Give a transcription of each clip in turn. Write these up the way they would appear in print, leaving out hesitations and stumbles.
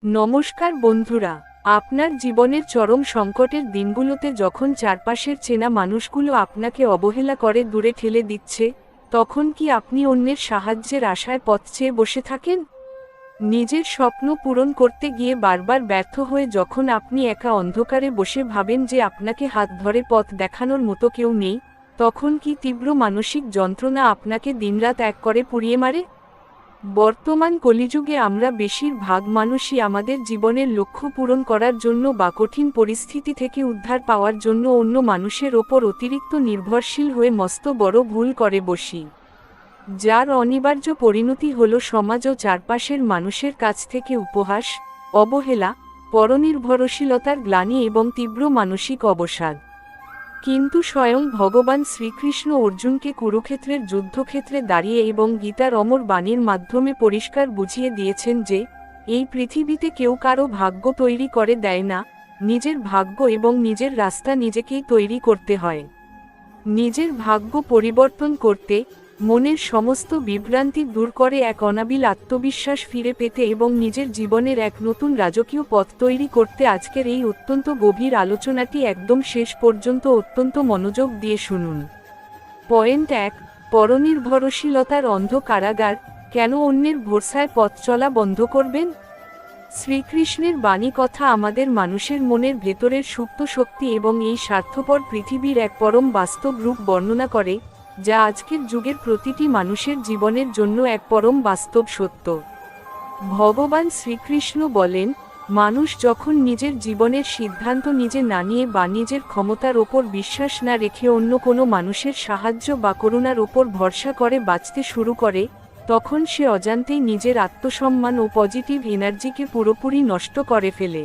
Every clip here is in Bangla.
নমস্কার বন্ধুরা, আপনার জীবনের চরম সংকটের দিনগুলোতে যখন চারপাশের চেনা মানুষগুলো আপনাকে অবহেলা করে দূরে ঠেলে দিচ্ছে, তখন কি আপনি অন্যের সাহায্যের আশায় পথ চেয়ে বসে থাকেন? নিজের স্বপ্ন পূরণ করতে গিয়ে বারবার ব্যর্থ হয়ে যখন আপনি একা অন্ধকারে বসে ভাবেন যে আপনাকে হাত ধরে পথ দেখানোর মতো কেউ নেই, তখন কি তীব্র মানসিক যন্ত্রণা আপনাকে দিনরাত এক করে পুড়িয়ে মারে? বর্তমান কলিযুগে আমরা বেশিরভাগ মানুষই আমাদের জীবনের লক্ষ্য পূরণ করার জন্য বা কঠিন পরিস্থিতি থেকে উদ্ধার পাওয়ার জন্য অন্য মানুষের ওপর অতিরিক্ত নির্ভরশীল হয়ে মস্ত বড় ভুল করে বসি, যার অনিবার্য পরিণতি হল সমাজ ও চারপাশের মানুষের কাছ থেকে উপহাস, অবহেলা, পরনির্ভরশীলতার গ্লানি এবং তীব্র মানসিক অবসাদ। কিন্তু স্বয়ং ভগবান শ্রীকৃষ্ণ অর্জুনকে কুরুক্ষেত্রের যুদ্ধক্ষেত্রে দাঁড়িয়ে এবং গীতার অমর বাণীর মাধ্যমে পরিষ্কার বুঝিয়ে দিয়েছেন যে, এই পৃথিবীতে কেউ কারো ভাগ্য তৈরি করে দেয় না, নিজের ভাগ্য এবং নিজের রাস্তা নিজেকেই তৈরি করতে হয়। নিজের ভাগ্য পরিবর্তন করতে, মনের সমস্ত বিভ্রান্তি দূর করে এক অনাবিল আত্মবিশ্বাস ফিরে পেতে এবং নিজের জীবনের এক নতুন রাজকীয় পথ তৈরি করতে আজকের এই অত্যন্ত গভীর আলোচনাটি একদম শেষ পর্যন্ত অত্যন্ত মনোযোগ দিয়ে শুনুন। পয়েন্ট 1, পরনির্ভরশীলতার অন্ধ কারাগার। কেন অন্যের ভরসায় পথ চলা বন্ধ করবেন? শ্রীকৃষ্ণের বাণী কথা আমাদের মানুষের মনের ভেতরের সুপ্ত শক্তি এবং এই স্বার্থপর পৃথিবীর এক পরম বাস্তব রূপ বর্ণনা করে, যা আজকের যুগের প্রতিটি মানুষের জীবনের জন্য এক পরম বাস্তব সত্য। ভগবান শ্রীকৃষ্ণ বলেন, মানুষ যখন নিজের জীবনের সিদ্ধান্ত নিজে না নিয়ে বা নিজের ক্ষমতার ওপর বিশ্বাস না রেখে অন্য কোনো মানুষের সাহায্য বা করুণার ওপর ভরসা করে বাঁচতে শুরু করে, তখন সে অজান্তেই নিজের আত্মসম্মান ও পজিটিভ এনার্জিকে পুরোপুরি নষ্ট করে ফেলে।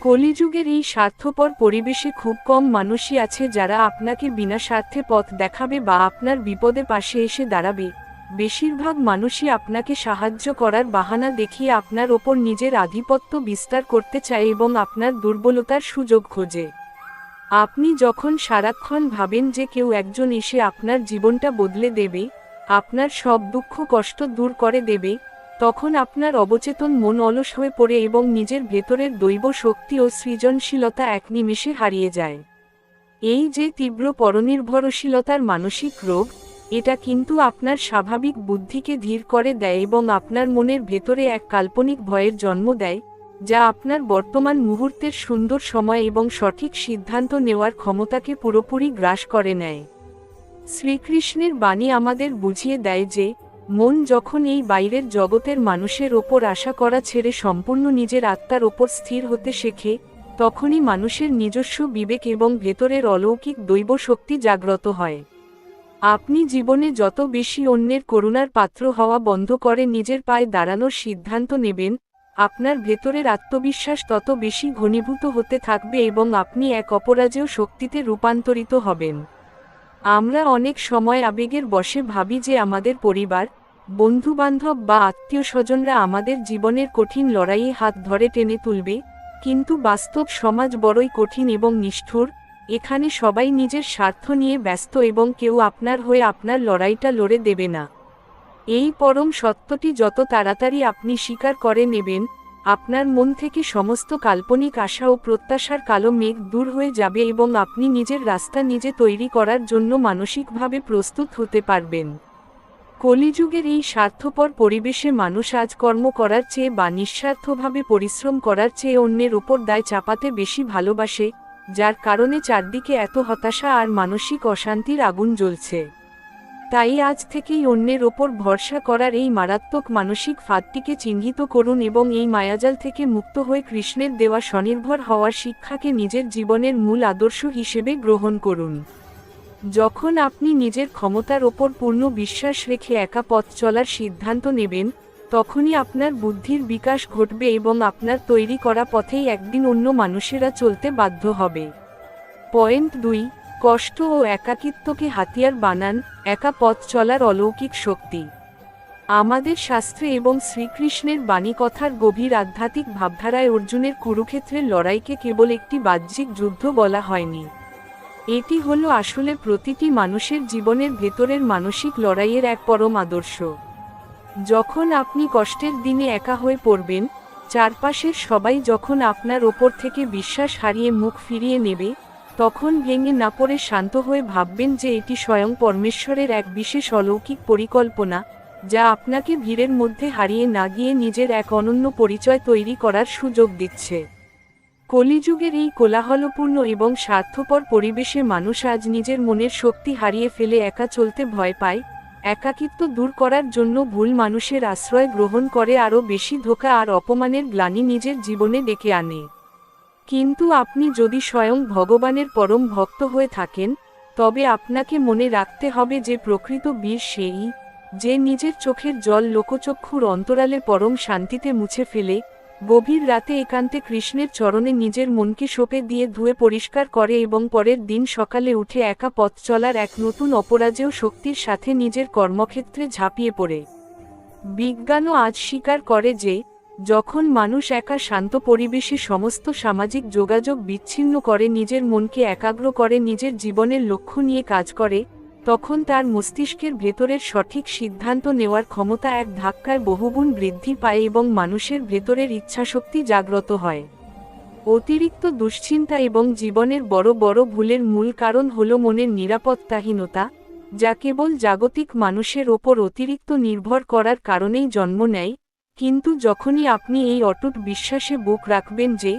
কলিযুগের এই স্বার্থপর পরিবেশে খুব কম মানুষই আছে যারা আপনাকে বিনা স্বার্থে পথ দেখাবে বা আপনার বিপদে পাশে এসে দাঁড়াবে। বেশিরভাগ মানুষই আপনাকে সাহায্য করার বাহানা দেখিয়ে আপনার ওপর নিজের আধিপত্য বিস্তার করতে চায় এবং আপনার দুর্বলতার সুযোগ খোঁজে। আপনি যখন সারাক্ষণ ভাবেন যে কেউ একজন এসে আপনার জীবনটা বদলে দেবে, আপনার সব দুঃখ কষ্ট দূর করে দেবে, তখন আপনার অবচেতন মন অলস হয়ে পড়ে এবং নিজের ভেতরের দৈব শক্তি ও সৃজনশীলতা এক নিমেষে হারিয়ে যায়। এই যে তীব্র পরনির্ভরশীলতার মানসিক রোগ, এটা কিন্তু আপনার স্বাভাবিক বুদ্ধিকে ধীর করে দেয় এবং আপনার মনের ভেতরে এক কাল্পনিক ভয়ের জন্ম দেয়, যা আপনার বর্তমান মুহূর্তের সুন্দর সময় এবং সঠিক সিদ্ধান্ত নেওয়ার ক্ষমতাকে পুরোপুরি গ্রাস করে নেয়। শ্রীকৃষ্ণের বাণী আমাদের বুঝিয়ে দেয় যে, মন যখন এই বাইরের জগতের মানুষের ওপর আশা করা ছেড়ে সম্পূর্ণ নিজের আত্মার ওপর স্থির হতে শেখে, তখনই মানুষের নিজস্ব বিবেক এবং ভেতরের অলৌকিক দৈব শক্তি জাগ্রত হয়। আপনি জীবনে যত বেশি অন্যের করুণার পাত্র হওয়া বন্ধ করে নিজের পায়ে দাঁড়ানোর সিদ্ধান্ত নেবেন, আপনার ভেতরের আত্মবিশ্বাস তত বেশি ঘনীভূত হতে থাকবে এবং আপনি এক অপরাজেয় শক্তিতে রূপান্তরিত হবেন। আমরা অনেক সময় আবেগের বশে ভাবি যে আমাদের পরিবার, বন্ধুবান্ধব বা আত্মীয় স্বজনরা আমাদের জীবনের কঠিন লড়াইয়ে হাত ধরে টেনে তুলবে, কিন্তু বাস্তব সমাজ বড়ই কঠিন এবং নিষ্ঠুর। এখানে সবাই নিজের স্বার্থ নিয়ে ব্যস্ত এবং কেউ আপনার হয়ে আপনার লড়াইটা লড়ে দেবে না। এই পরম সত্যটি যত তাড়াতাড়ি আপনি স্বীকার করে নেবেন, আপনার মন থেকে সমস্ত কাল্পনিক আশা ও প্রত্যাশার কালো মেঘ দূর হয়ে যাবে এবং আপনি নিজের রাস্তা নিজে তৈরি করার জন্য মানসিকভাবে প্রস্তুত হতে পারবেন। কলিযুগের এই স্বার্থপর পরিবেশে মানুষ আজ কর্ম করার চেয়ে বা নিঃস্বার্থভাবে পরিশ্রম করার চেয়ে অন্যের ওপর দায় চাপাতে বেশি ভালোবাসে, যার কারণে চারদিকে এত হতাশা আর মানসিক অশান্তির আগুন জ্বলছে। তাই আজ থেকেই অন্যের ওপর ভরসা করার এই মারাত্মক মানসিক ফাঁদটিকে চিহ্নিত করুন এবং এই মায়াজাল থেকে মুক্ত হয়ে কৃষ্ণের দেওয়া স্বনির্ভর হওয়ার শিক্ষাকে নিজের জীবনের মূল আদর্শ হিসেবে গ্রহণ করুন। যখন আপনি নিজের ক্ষমতার ওপর পূর্ণ বিশ্বাস রেখে একা পথ চলার সিদ্ধান্ত নেবেন, তখনই আপনার বুদ্ধির বিকাশ ঘটবে এবং আপনার তৈরি করা পথেই একদিন অন্য মানুষেরা চলতে বাধ্য হবে। পয়েন্ট 2, কষ্ট ও একাকিত্বকে হাতিয়ার বানান। একা পথ চলার অলৌকিক শক্তি। আমাদের শাস্ত্রে এবং শ্রীকৃষ্ণের বাণী কথার গভীর আধ্যাত্মিক ভাবধারায় অর্জুনের কুরুক্ষেত্রের লড়াইকে কেবল একটি বাহ্যিক যুদ্ধ বলা হয়নি। এটি হলো আসলে প্রতিটি মানুষের জীবনের ভেতরের মানসিক লড়াইয়ের এক পরম আদর্শ। যখন আপনি কষ্টের দিনে একা হয়ে পড়বেন, চারপাশের সবাই যখন আপনার ওপর থেকে বিশ্বাস হারিয়ে মুখ ফিরিয়ে নেবে, তখন ভেঙে না পড়ে শান্ত হয়ে ভাববেন যে এটি স্বয়ং পরমেশ্বরের এক বিশেষ অলৌকিক পরিকল্পনা, যা আপনাকে ভিড়ের মধ্যে হারিয়ে না গিয়ে নিজের এক অনন্য পরিচয় তৈরি করার সুযোগ দিচ্ছে। কলিযুগের এই কোলাহলপূর্ণ এবং স্বার্থপর পরিবেশে মানুষ আজ নিজের মনের শক্তি হারিয়ে ফেলে একা চলতে ভয় পায়, একাকিত্ব দূর করার জন্য ভুল মানুষের আশ্রয় গ্রহণ করে, আরও বেশি ধোঁকা আর অপমানের গ্লানি নিজের জীবনে ডেকে আনে। কিন্তু আপনি যদি স্বয়ং ভগবানের পরম ভক্ত হয়ে থাকেন, তবে আপনাকে মনে রাখতে হবে যে প্রকৃত বীর সেই, যে নিজের চোখের জল লোকচক্ষুর অন্তরালে পরম শান্তিতে মুছে ফেলে, গভীর রাতে একান্তে কৃষ্ণের চরণে নিজের মনকে সঁপে দিয়ে ধুয়ে পরিষ্কার করে এবং পরের দিন সকালে উঠে একা পথ চলার এক নতুন অপরাজেয় শক্তির সাথে নিজের কর্মক্ষেত্রে ঝাঁপিয়ে পড়ে। বিজ্ঞানও আজ স্বীকার করে যে, যখন মানুষ একা শান্ত পরিবেশে সমস্ত সামাজিক যোগাযোগ বিচ্ছিন্ন করে, নিজের মনকে একাগ্র করে, নিজের জীবনের লক্ষ্য নিয়ে কাজ করে, তখন তার মস্তিষ্কের ভেতরের সঠিক সিদ্ধান্ত নেওয়ার ক্ষমতা এক ধাক্কায় বহুগুণ বৃদ্ধি পায় এবং মানুষের ভেতরের ইচ্ছাশক্তি জাগ্রত হয়। অতিরিক্ত দুশ্চিন্তা এবং জীবনের বড় বড় ভুলের মূল কারণ হল মনের নিরাপত্তাহীনতা, যা কেবল জাগতিক মানুষের ওপর অতিরিক্ত নির্ভর করার কারণেই জন্ম নেয়। কিন্তু যখনই আপনি এই অটুট বিশ্বাসে বুক রাখবেন যে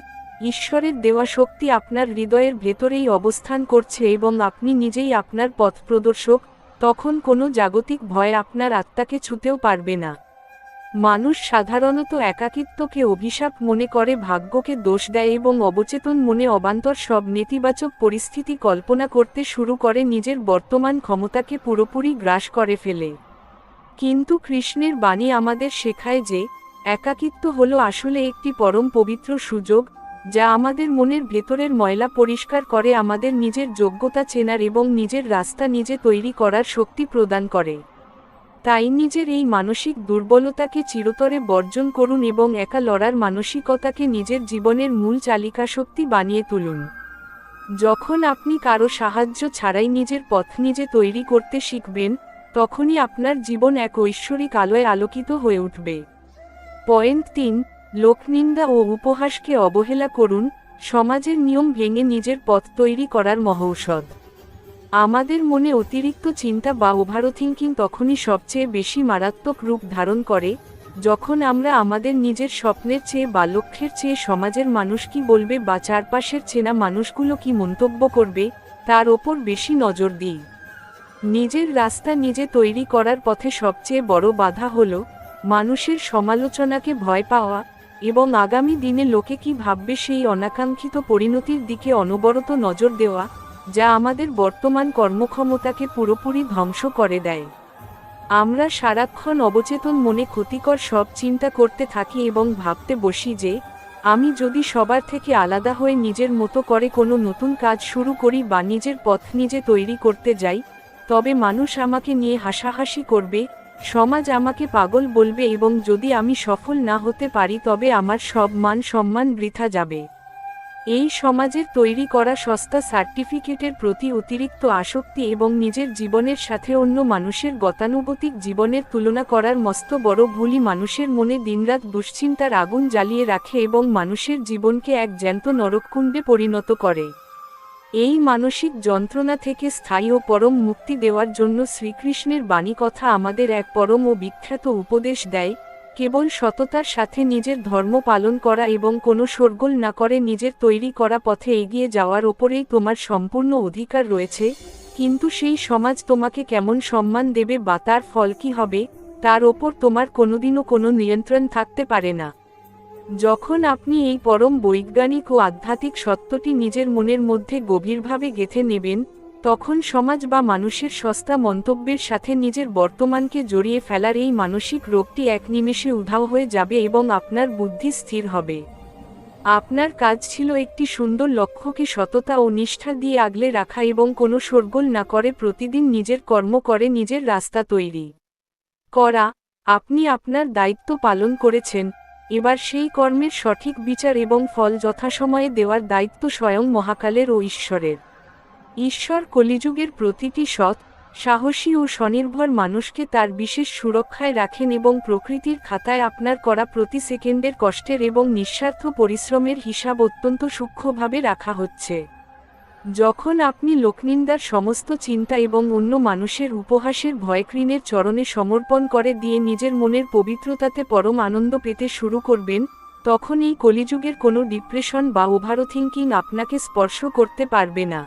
ঈশ্বরের দেওয়া শক্তি আপনার হৃদয়ের ভেতরেই অবস্থান করছে এবং আপনি নিজেই আপনার পথ প্রদর্শক, তখন কোনো জাগতিক ভয় আপনার আত্মাকে ছুঁতেও পারবে না। মানুষ সাধারণত একাকিত্বকে অভিশাপ মনে করে, ভাগ্যকে দোষ দেয় এবং অবচেতন মনে অবান্তর সব নেতিবাচক পরিস্থিতি কল্পনা করতে শুরু করে, নিজের বর্তমান ক্ষমতাকে পুরোপুরি গ্রাস করে ফেলে। কিন্তু কৃষ্ণের বাণী আমাদের শেখায় যে একাকিত্ব হলো আসলে একটি পরম পবিত্র সুযোগ, যা আমাদের মনের ভেতরের ময়লা পরিষ্কার করে, আমাদের নিজের যোগ্যতা চেনার এবং নিজের রাস্তা নিজে তৈরি করার শক্তি প্রদান করে। তাই নিজের এই মানসিক দুর্বলতাকে চিরতরে বর্জন করুন এবং একা লড়ার মানসিকতাকে নিজের জীবনের মূল চালিকা শক্তি বানিয়ে তুলুন। যখন আপনি কারো সাহায্য ছাড়াই নিজের পথ নিজে তৈরি করতে শিখবেন, তখনই আপনার জীবন এক ঐশ্বরিক আলোয় আলোকিত হয়ে উঠবে। পয়েন্ট 3, লোকনিন্দা ও উপহাসকে অবহেলা করুন। সমাজের নিয়ম ভেঙে নিজের পথ তৈরি করার মহৌষধ। আমাদের মনে অতিরিক্ত চিন্তা বা ওভারথিংকিং তখনই সবচেয়ে বেশি মারাত্মক রূপ ধারণ করে, যখন আমরা আমাদের নিজের স্বপ্নের চেয়ে বা লক্ষ্যের চেয়ে সমাজের মানুষ কি বলবে বা চারপাশের চেনা মানুষগুলো কি মন্তব্য করবে তার ওপর বেশি নজর দিই। নিজের রাস্তা নিজে তৈরি করার পথে সবচেয়ে বড় বাধা হলো মানুষের সমালোচনাকে ভয় পাওয়া এবং আগামী দিনে লোকে কি ভাববে সেই অনাকাঙ্ক্ষিত পরিণতির দিকে অনবরত নজর দেওয়া, যা আমাদের বর্তমান কর্মক্ষমতাকে পুরোপুরি ধ্বংস করে দেয়। আমরা সারাক্ষণ অবচেতন মনে ক্ষতিকর সব চিন্তা করতে থাকি এবং ভাবতে বসি যে আমি যদি সবার থেকে আলাদা হয়ে নিজের মতো করে কোনো নতুন কাজ শুরু করি বা নিজের পথ নিজে তৈরি করতে যাই, তবে মানুষ আমাকে নিয়ে হাসাহাসি করবে, সমাজ আমাকে পাগল বলবে এবং যদি আমি সফল না হতে পারি তবে আমার সব মান সম্মান বৃথা যাবে। এই সমাজের তৈরি করা সস্তা সার্টিফিকেটের প্রতি অতিরিক্ত আসক্তি এবং নিজের জীবনের সাথে অন্য মানুষের গতানুগতিক জীবনের তুলনা করার মস্ত বড় ভুলই মানুষের মনে দিনরাত দুশ্চিন্তার আগুন জ্বালিয়ে রাখে এবং মানুষের জীবনকে এক জ্যান্ত নরককুণ্ডে পরিণত করে। এই মানসিক যন্ত্রণা থেকে স্থায়ী ও পরম মুক্তি দেওয়ার জন্য শ্রীকৃষ্ণের বাণী কথা আমাদের এক পরম ও বিখ্যাত উপদেশ দেয়, কেবল সততার সাথে নিজের ধর্ম পালন করা এবং কোনো শোরগোল না করে নিজের তৈরি করা পথে এগিয়ে যাওয়ার ওপরেই তোমার সম্পূর্ণ অধিকার রয়েছে, কিন্তু সেই সমাজ তোমাকে কেমন সম্মান দেবে বা তার ফল কী হবে তার ওপর তোমার কোনোদিনও কোনো নিয়ন্ত্রণ থাকতে পারে না। যখন আপনি এই পরম বৈজ্ঞানিক ও আধ্যাত্মিক সত্যটি নিজের মনের মধ্যে গভীরভাবে গেঁথে নেবেন, তখন সমাজ বা মানুষের সস্তা মন্তব্যের সাথে নিজের বর্তমানকে জড়িয়ে ফেলার এই মানসিক রোগটি এক নিমেষে উধাও হয়ে যাবে এবং আপনার বুদ্ধি স্থির হবে। আপনার কাজ ছিল একটি সুন্দর লক্ষ্যকে সততা ও নিষ্ঠা দিয়ে আগলে রাখা এবং কোনো শোরগোল না করে প্রতিদিন নিজের কর্ম করে নিজের রাস্তা তৈরি করা। আপনি আপনার দায়িত্ব পালন করেছেন, এবার সেই কর্মের সঠিক বিচার এবং ফল যথাসময়ে দেওয়ার দায়িত্ব স্বয়ং মহাকালের ও ঈশ্বরের। ঈশ্বর কলিযুগের প্রতিটি সৎ, সাহসী ও স্বনির্ভর মানুষকে তার বিশেষ সুরক্ষায় রাখেন এবং প্রকৃতির খাতায় আপনার করা প্রতি সেকেন্ডের কষ্টের এবং নিঃস্বার্থ পরিশ্রমের হিসাব অত্যন্ত সূক্ষ্মভাবে রাখা হচ্ছে। যখন আপনি লোকনিন্দার সমস্ত চিন্তা এবং অন্য মানুষের উপহাসের ভয়কৃণের চরণে সমর্পণ করে দিয়ে নিজের মনের পবিত্রতাতে পরম আনন্দ পেতে শুরু করবেন, তখন এই কলিযুগের কোনো ডিপ্রেশন বা ওভারথিংকিং আপনাকে স্পর্শ করতে পারবে না।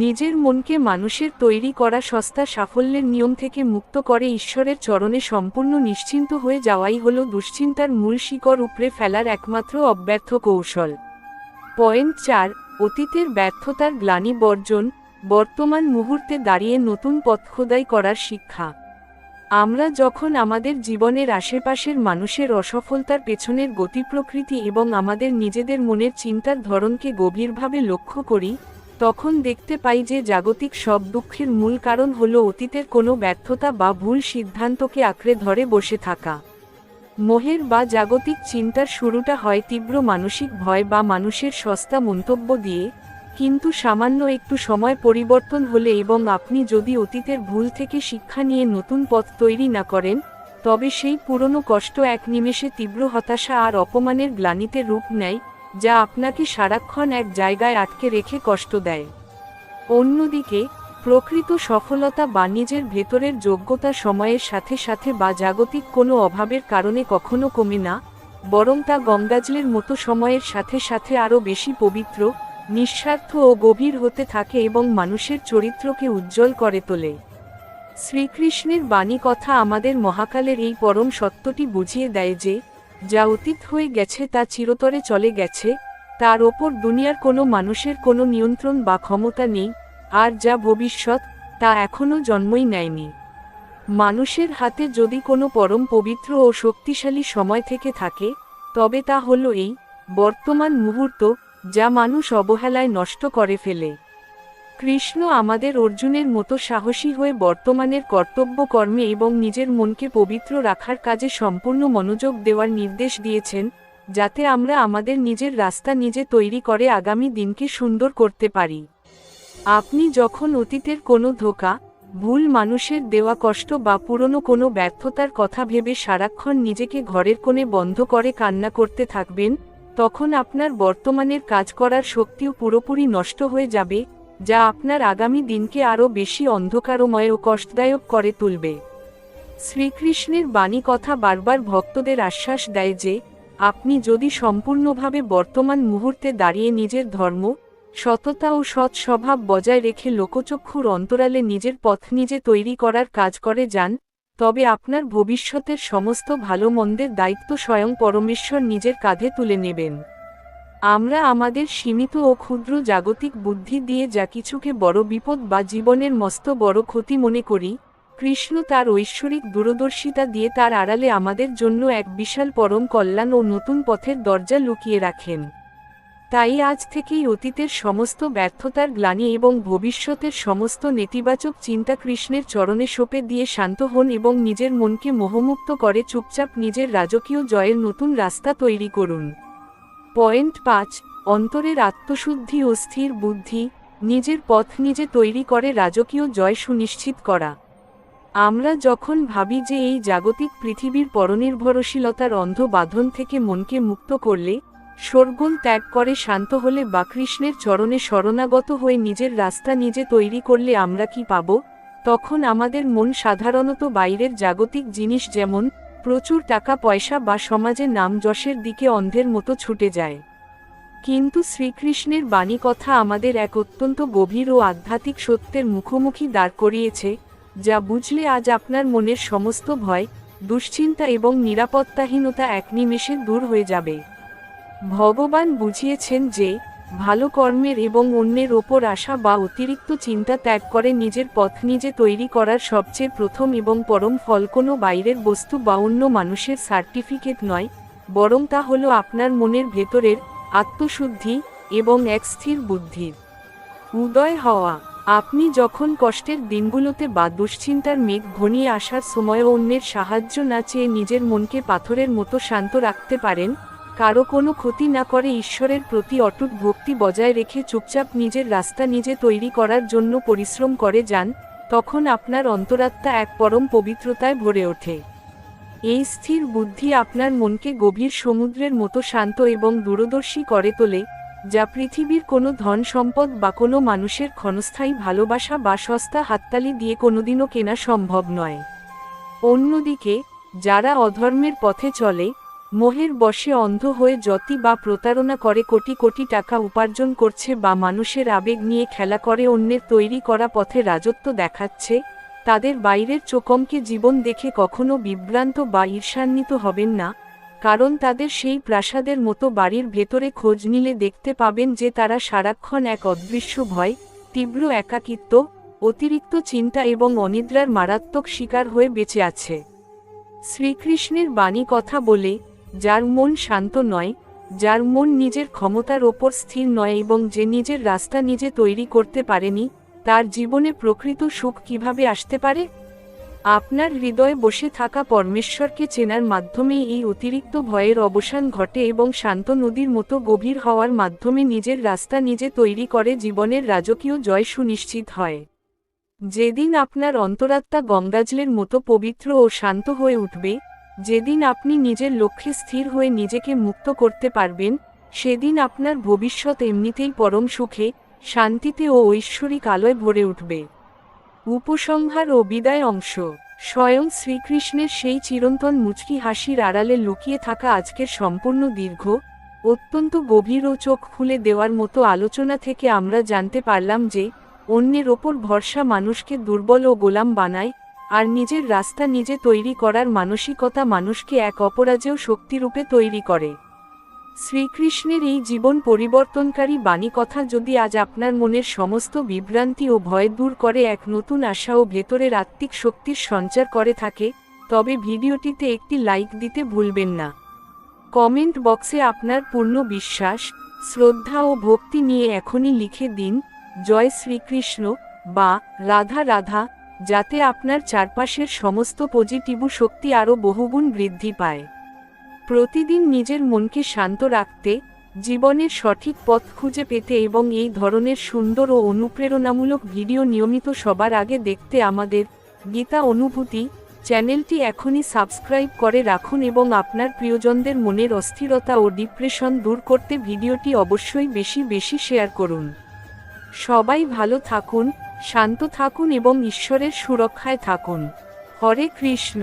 নিজের মনকে মানুষের তৈরি করা সস্তা সাফল্যের নিয়ম থেকে মুক্ত করে ঈশ্বরের চরণে সম্পূর্ণ নিশ্চিন্ত হয়ে যাওয়াই হল দুশ্চিন্তার মূল শিকড় উপড়ে ফেলার একমাত্র অব্যর্থ কৌশল। পয়েন্ট 4, অতীতের ব্যর্থতার গ্লানি বর্জন, বর্তমান মুহূর্তে দাঁড়িয়ে নতুন পথ খোদাই করার শিক্ষা। আমরা যখন আমাদের জীবনের আশেপাশের মানুষের অসফলতার পেছনের গতি প্রকৃতি এবং আমাদের নিজেদের মনের চিন্তার ধরনকে গভীরভাবে লক্ষ্য করি, তখন দেখতে পাই যে জাগতিক সব দুঃখের মূল কারণ হল অতীতের কোনো ব্যর্থতা বা ভুল সিদ্ধান্তকে আঁকড়ে ধরে বসে থাকা। মোহের বা জাগতিক চিন্তার শুরুটা হয় তীব্র মানসিক ভয় বা মানুষের সস্তা মন্তব্য দিয়ে, কিন্তু সামান্য একটু সময় পরিবর্তন হলে এবং আপনি যদি অতীতের ভুল থেকে শিক্ষা নিয়ে নতুন পথ তৈরি না করেন, তবে সেই পুরনো কষ্ট এক নিমেষে তীব্র হতাশা আর অপমানের গ্লানিতে রূপ নেয়, যা আপনাকে সারাক্ষণ এক জায়গায় আটকে রেখে কষ্ট দেয়। অন্যদিকে প্রকৃত সফলতা বা নিজের ভেতরের যোগ্যতা সময়ের সাথে সাথে বা জাগতিক কোনো অভাবের কারণে কখনো কমে না, বরং তা গঙ্গাজলের মতো সময়ের সাথে সাথে আরও বেশি পবিত্র, নিঃস্বার্থ ও গভীর হতে থাকে এবং মানুষের চরিত্রকে উজ্জ্বল করে তোলে। শ্রীকৃষ্ণের বাণী কথা আমাদের মহাকালের এই পরম সত্যটি বুঝিয়ে দেয় যে, যা অতীত হয়ে গেছে তা চিরতরে চলে গেছে, তার ওপর দুনিয়ার কোনো মানুষের কোনো নিয়ন্ত্রণ বা ক্ষমতা নেই, আর যা ভবিষ্যৎ, তা এখনও জন্মই নেয়নি। মানুষের হাতে যদি কোনো পরম পবিত্র ও শক্তিশালী সময় থেকে থাকে, তবে তা হলো এই বর্তমান মুহূর্ত, যা মানুষ অবহেলায় নষ্ট করে ফেলে। কৃষ্ণ আমাদের অর্জুনের মতো সাহসী হয়ে বর্তমানের কর্তব্য কর্মে এবং নিজের মনকে পবিত্র রাখার কাজে সম্পূর্ণ মনোযোগ দেওয়ার নির্দেশ দিয়েছেন, যাতে আমরা আমাদের নিজের রাস্তা নিজে তৈরি করে আগামী দিনকে সুন্দর করতে পারি। আপনি যখন অতীতের কোনো ধোঁকা, ভুল মানুষের দেওয়া কষ্ট বা পুরনো কোনো ব্যর্থতার কথা ভেবে সারাক্ষণ নিজেকে ঘরের কোণে বন্ধ করে কান্না করতে থাকবেন, তখন আপনার বর্তমানের কাজ করার শক্তিও পুরোপুরি নষ্ট হয়ে যাবে, যা আপনার আগামী দিনকে আরও বেশি অন্ধকারময় ও কষ্টদায়ক করে তুলবে। শ্রীকৃষ্ণের বাণী কথা বারবার ভক্তদের আশ্বাস দেয় যে, আপনি যদি সম্পূর্ণভাবে বর্তমান মুহূর্তে দাঁড়িয়ে নিজের ধর্ম, সততা ও সৎ স্বভাব বজায় রেখে লোকচক্ষুর অন্তরালে নিজের পথ নিজে তৈরি করার কাজ করে যান, তবে আপনার ভবিষ্যতের সমস্ত ভালো মন্দের দায়িত্ব স্বয়ং পরমেশ্বর নিজের কাঁধে তুলে নেবেন। আমরা আমাদের সীমিত ও ক্ষুদ্র জাগতিক বুদ্ধি দিয়ে যা কিছুকে বড় বিপদ বা জীবনের মস্ত বড় ক্ষতি মনে করি, কৃষ্ণ তার ঐশ্বরিক দূরদর্শিতা দিয়ে তার আড়ালে আমাদের জন্য এক বিশাল পরম কল্যাণ ও নতুন পথের দরজা লুকিয়ে রাখেন। তাই আজ থেকেই অতীতের সমস্ত ব্যর্থতার গ্লানি এবং ভবিষ্যতের সমস্ত নেতিবাচক চিন্তা কৃষ্ণের চরণে সঁপে দিয়ে শান্ত হন এবং নিজের মনকে মোহমুক্ত করে চুপচাপ নিজের রাজকীয় জয়ের নতুন রাস্তা তৈরি করুন। পয়েন্ট 5, অন্তরের আত্মশুদ্ধি ও স্থির বুদ্ধি, নিজের পথ নিজে তৈরি করে রাজকীয় জয় সুনিশ্চিত করা। আমরা যখন ভাবি যে এই জাগতিক পৃথিবীর পরনির্ভরশীলতার অন্ধ বাঁধন থেকে মনকে মুক্ত করলে, শোরগোল ত্যাগ করে শান্ত হলে বা কৃষ্ণের চরণে শরণাগত হয়ে নিজের রাস্তা নিজে তৈরি করলে আমরা কি পাব, তখন আমাদের মন সাধারণত বাইরের জাগতিক জিনিস যেমন প্রচুর টাকা পয়সা বা সমাজে নাম যশের দিকে অন্ধের মতো ছুটে যায়। কিন্তু শ্রীকৃষ্ণের বাণী কথা আমাদের এক অত্যন্ত গভীর ও আধ্যাত্মিক সত্যের মুখোমুখি দাঁড় করিয়েছে, যা বুঝলে আজ আপনার মনের সমস্ত ভয়, দুশ্চিন্তা এবং নিরাপত্তাহীনতা এক নিমেষে দূর হয়ে যাবে। ভগবান বুঝিয়েছেন যে, ভালো কর্মের এবং অন্যের ওপর আশা বা অতিরিক্ত চিন্তা ত্যাগ করে নিজের পথ নিজে তৈরি করার সবচেয়ে প্রথম এবং পরম ফল কোনো বাইরের বস্তু বা অন্য মানুষের সার্টিফিকেট নয়, বরং তা হলো আপনার মনের ভেতরের আত্মশুদ্ধি এবং এক স্থির বুদ্ধির উদয় হওয়া। আপনি যখন কষ্টের দিনগুলোতে বা দুশ্চিন্তার মেঘ ঘনিয়ে আসার সময় অন্যের সাহায্য না চেয়ে নিজের মনকে পাথরের মতো শান্ত রাখতে পারেন, কারো কোনো ক্ষতি না করে ঈশ্বরের প্রতি অটুট ভক্তি বজায় রেখে চুপচাপ নিজের রাস্তা নিজে তৈরি করার জন্য পরিশ্রম করে যান, তখন আপনার অন্তরাত্মা এক পরম পবিত্রতায় ভরে ওঠে। এই স্থির বুদ্ধি আপনার মনকে গভীর সমুদ্রের মতো শান্ত এবং দূরদর্শী করে তোলে, যা পৃথিবীর কোনো ধন সম্পদ বা কোনো মানুষের ক্ষণস্থায়ী ভালোবাসা বা সস্তা হাততালি দিয়ে কোনোদিনও কেনা সম্ভব নয়। অন্যদিকে, যারা অধর্মের পথে চলে, মোহের বশে অন্ধ হয়ে যতি বা প্রতারণা করে কোটি কোটি টাকা উপার্জন করছে বা মানুষের আবেগ নিয়ে খেলা করে অন্যের তৈরি করা পথে রাজত্ব দেখাচ্ছে, তাদের বাইরের চোখমকে জীবন দেখে কখনো বিভ্রান্ত বা ঈর্ষান্বিত হবেন না, কারণ তাদের সেই প্রাসাদের মতো বাড়ির ভেতরে খোঁজ নিলে দেখতে পাবেন যে তারা সারাক্ষণ এক অদৃশ্য ভয়, তীব্র একাকিত্ব, অতিরিক্ত চিন্তা এবং অনিদ্রার মারাত্মক শিকার হয়ে বেঁচে আছে। শ্রীকৃষ্ণের বাণী কথা বলে, যার মন শান্ত নয়, যার মন নিজের ক্ষমতার ওপর স্থির নয় এবং যে নিজের রাস্তা নিজে তৈরি করতে পারেনি, তার জীবনে প্রকৃত সুখ কিভাবে আসতে পারে? আপনার হৃদয়ে বসে থাকা পরমেশ্বরকে চেনার মাধ্যমেই এই অতিরিক্ত ভয়ের অবসান ঘটে এবং শান্ত নদীর মতো গভীর হওয়ার মাধ্যমে নিজের রাস্তা নিজে তৈরি করে জীবনের রাজকীয় জয় সুনিশ্চিত হয়। যেদিন আপনার অন্তরাত্মা গঙ্গাজলের মতো পবিত্র ও শান্ত হয়ে উঠবে, যেদিন আপনি নিজের লক্ষ্যে স্থির হয়ে নিজেকে মুক্ত করতে পারবেন, সেদিন আপনার ভবিষ্যৎ এমনিতেই পরম সুখে, শান্তিতে ও ঐশ্বরিক আলোয় ভরে উঠবে। উপসংহার ও বিদায় অংশ। স্বয়ং শ্রীকৃষ্ণের সেই চিরন্তন মুচকি হাসির আড়ালে লুকিয়ে থাকা আজকের সম্পূর্ণ দীর্ঘ, অত্যন্ত গভীর ও চোখ খুলে দেওয়ার মতো আলোচনা থেকে আমরা জানতে পারলাম যে, অন্যের ওপর ভরসা মানুষকে দুর্বল ও গোলাম বানায়, আর নিজের রাস্তা নিজে তৈরি করার মানসিকতা মানুষকে এক অপরাজেয় শক্তিরূপে তৈরি করে। শ্রীকৃষ্ণের এই জীবন পরিবর্তনকারী বাণী কথা যদি আজ আপনার মনের সমস্ত বিভ্রান্তি ও ভয় দূর করে এক নতুন আশা ও ভেতরের আত্মিক শক্তির সঞ্চার করে থাকে, তবে ভিডিওটিতে একটি লাইক দিতে ভুলবেন না। কমেন্ট বক্সে আপনার পূর্ণ বিশ্বাস, শ্রদ্ধা ও ভক্তি নিয়ে এখনই লিখে দিন, জয় শ্রীকৃষ্ণ বা রাধা রাধা, যাতে আপনার চারপাশের সমস্ত পজিটিভ শক্তি আরও বহুগুণ বৃদ্ধি পায়। প্রতিদিন নিজের মনকে শান্ত রাখতে, জীবনের সঠিক পথ খুঁজে পেতে এবং এই ধরনের সুন্দর ও অনুপ্রেরণামূলক ভিডিও নিয়মিত সবার আগে দেখতে আমাদের গীতা অনুভূতি চ্যানেলটি এখনই সাবস্ক্রাইব করে রাখুন এবং আপনার প্রিয়জনদের মনের অস্থিরতা ও ডিপ্রেশন দূর করতে ভিডিওটি অবশ্যই বেশি বেশি শেয়ার করুন। সবাই ভালো থাকুন, শান্ত থাকুন এবং ঈশ্বরের সুরক্ষায় থাকুন। হরে কৃষ্ণ।